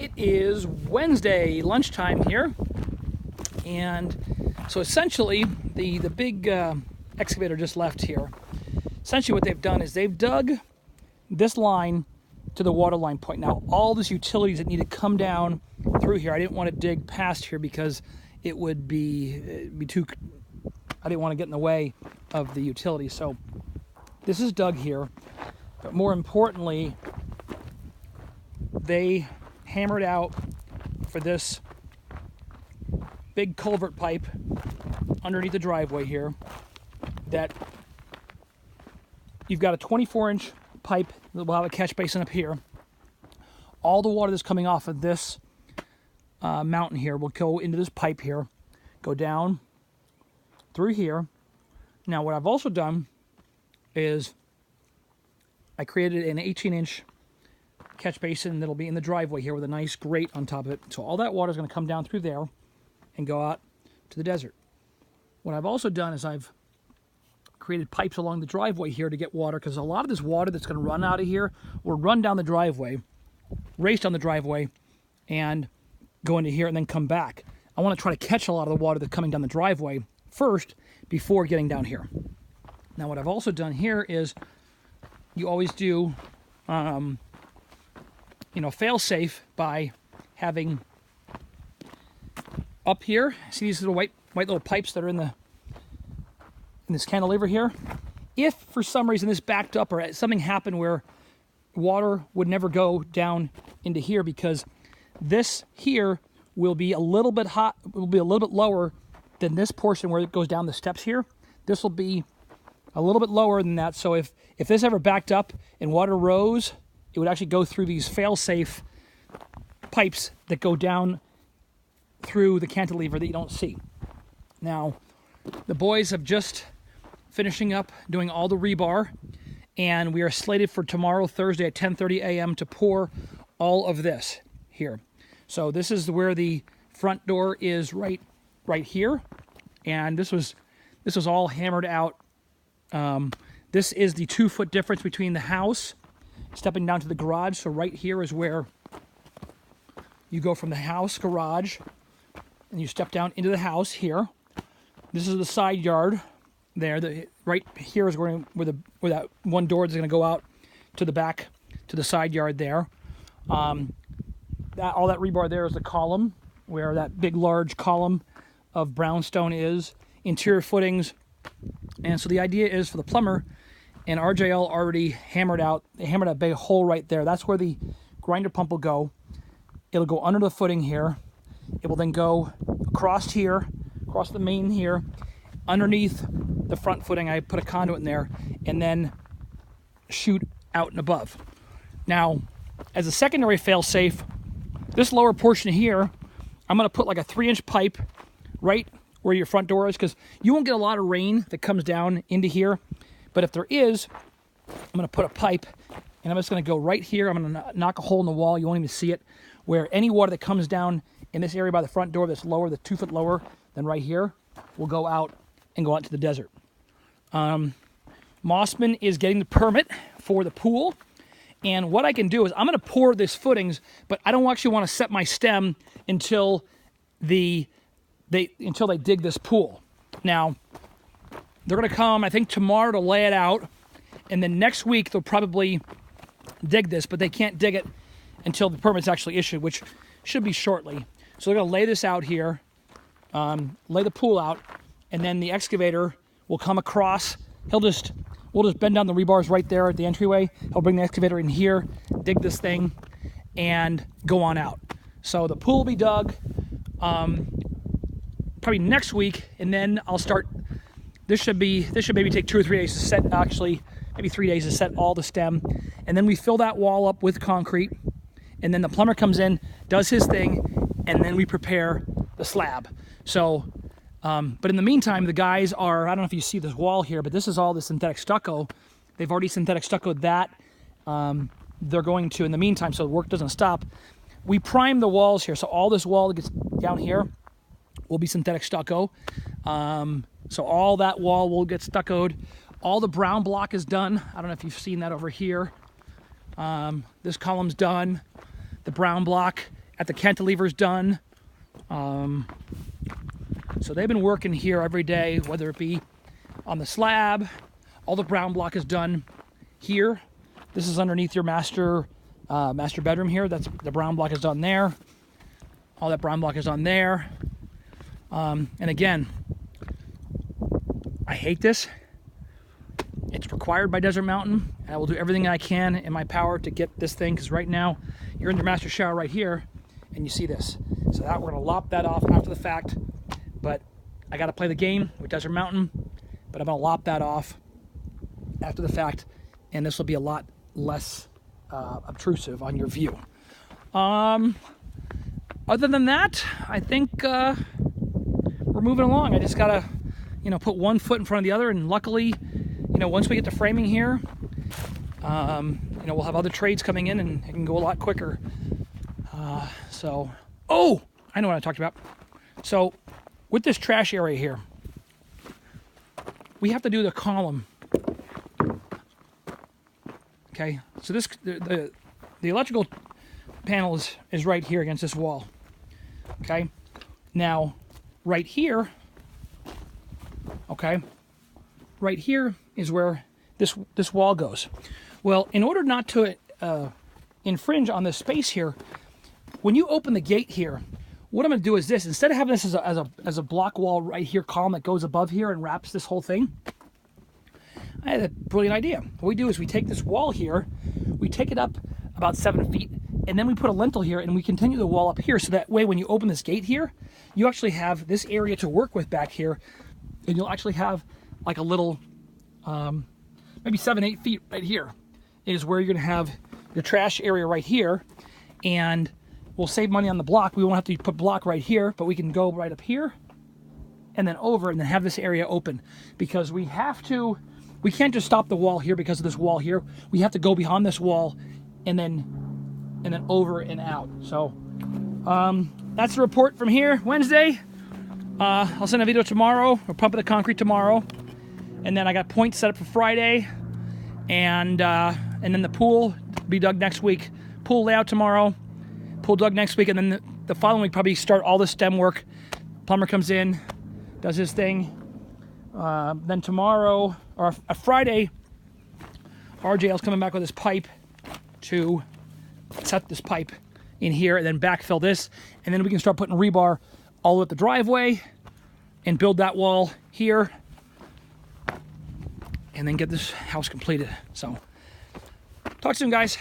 It is Wednesday, lunchtime here, and so essentially the big excavator just left here. Essentially what they've done is they've dug this line to the water line point. Now all these utilities that need to come down through here, I didn't want to dig past here because it would be too, I didn't want to get in the way of the utilities. So this is dug here, but more importantly, they hammered out for this big culvert pipe underneath the driveway here, that you've got a 24-inch pipe that will have a catch basin up here. All the water that's coming off of this mountain here will go into this pipe here, go down through here. Now what I've also done is I created an 18-inch catch basin that'll be in the driveway here with a nice grate on top of it. So all that water is going to come down through there and go out to the desert. What I've also done is I've created pipes along the driveway here to get water, because a lot of this water that's going to run out of here will run down the driveway, race down the driveway, and go into here and then come back. I want to try to catch a lot of the water that's coming down the driveway first before getting down here. Now what I've also done here is you always do fail safe by having up here, see these little white little pipes that are in this cantilever here? If for some reason this backed up or something happened where water would never go down into here, because this here will be a little bit hot, will be a little bit lower than this portion where it goes down the steps here. This will be a little bit lower than that. So if this ever backed up and water rose, it would actually go through these fail-safe pipes that go down through the cantilever that you don't see. Now, the boys have just finishing up doing all the rebar, and we are slated for tomorrow, Thursday at 10:30 a.m. to pour all of this here. So this is where the front door is, right here, and this was all hammered out. This is the 2-foot difference between the house stepping down to the garage. So right here is where you go from the house garage and you step down into the house here. This is the side yard there. Right here is where that one door is going to go out to the back to the side yard there. All that rebar there is the column where that big large column of brownstone is. Interior footings. And so the idea is for the plumber, and RJL already hammered out a big hole right there. That's where the grinder pump will go. It'll go under the footing here. It will then go across here, across the main here, underneath the front footing. I put a conduit in there, and then shoot out and above. Now, as a secondary fail-safe, this lower portion here, I'm going to put like a 3-inch pipe right where your front door is, because you won't get a lot of rain that comes down into here. But if there is, I'm going to put a pipe, and I'm just going to go right here. I'm going to knock a hole in the wall. You won't even see it. Where any water that comes down in this area by the front door that's lower, that's 2 foot lower than right here, will go out and go out to the desert. Mossman is getting the permit for the pool. And what I can do is I'm going to pour this footings, but I don't actually want to set my stem until they dig this pool. Now, they're going to come, I think, tomorrow to lay it out, and then next week they'll probably dig this, but they can't dig it until the permit's actually issued, which should be shortly. So they're going to lay this out here, lay the pool out, and then the excavator will come across. We'll just bend down the rebars right there at the entryway. He'll bring the excavator in here, dig this thing, and go on out. So the pool will be dug probably next week, and then I'll start. This should maybe take 2 or 3 days to set, actually, maybe 3 days to set all the stem. And then we fill that wall up with concrete. And then the plumber comes in, does his thing, and then we prepare the slab. So, but in the meantime, the guys are, I don't know if you see this wall here, but this is all the synthetic stucco. They've already synthetic stuccoed that. They're going to, in the meantime, so the work doesn't stop, we prime the walls here. So all this wall that gets down here will be synthetic stucco. So all that wall will get stuccoed. All the brown block is done. I don't know if you've seen that over here. This column's done. The brown block, at the cantilevers done. So they've been working here every day, whether it be on the slab. All the brown block is done here. This is underneath your master bedroom here. That's the brown block is done there. All that brown block is on there. And again, I hate this. It's required by Desert Mountain, and I will do everything I can in my power to get this thing, because right now you're in your master shower right here and you see this. So that we're going to lop that off after the fact, but I got to play the game with Desert Mountain, but I'm going to lop that off after the fact, and this will be a lot less obtrusive on your view. Other than that, I think we're moving along. I just got to, put one foot in front of the other, and luckily, once we get to framing here, we'll have other trades coming in and it can go a lot quicker. Oh, I know what I talked about. So with this trash area here, we have to do the column. Okay, so the electrical panel is right here against this wall. Okay, now right here, okay, right here is where this wall goes. Well, in order not to infringe on this space here, when you open the gate here, what I'm going to do is this. Instead of having this as a block wall right here, column that goes above here and wraps this whole thing, I had a brilliant idea. What we do is we take this wall here, we take it up about 7 feet, and then we put a lintel here, and we continue the wall up here, so that way when you open this gate here, you actually have this area to work with back here, and you'll actually have like a little, maybe 7-8 feet right here is where you're going to have your trash area right here, and we'll save money on the block. We won't have to put block right here, but we can go right up here and then over and then have this area open, because we can't just stop the wall here because of this wall here. We have to go behind this wall and then over and out. So that's the report from here. Wednesday. I'll send a video tomorrow. We're pumping the concrete tomorrow. And then I got points set up for Friday. And then the pool will be dug next week. Pool layout tomorrow. Pool dug next week. And then the following week, probably start all the stem work. Plumber comes in, does his thing. Then tomorrow, or a Friday, RJL's coming back with his pipe to set this pipe in here and then backfill this. And then we can start putting rebar all at the driveway and build that wall here and then get this house completed. So, talk soon, guys.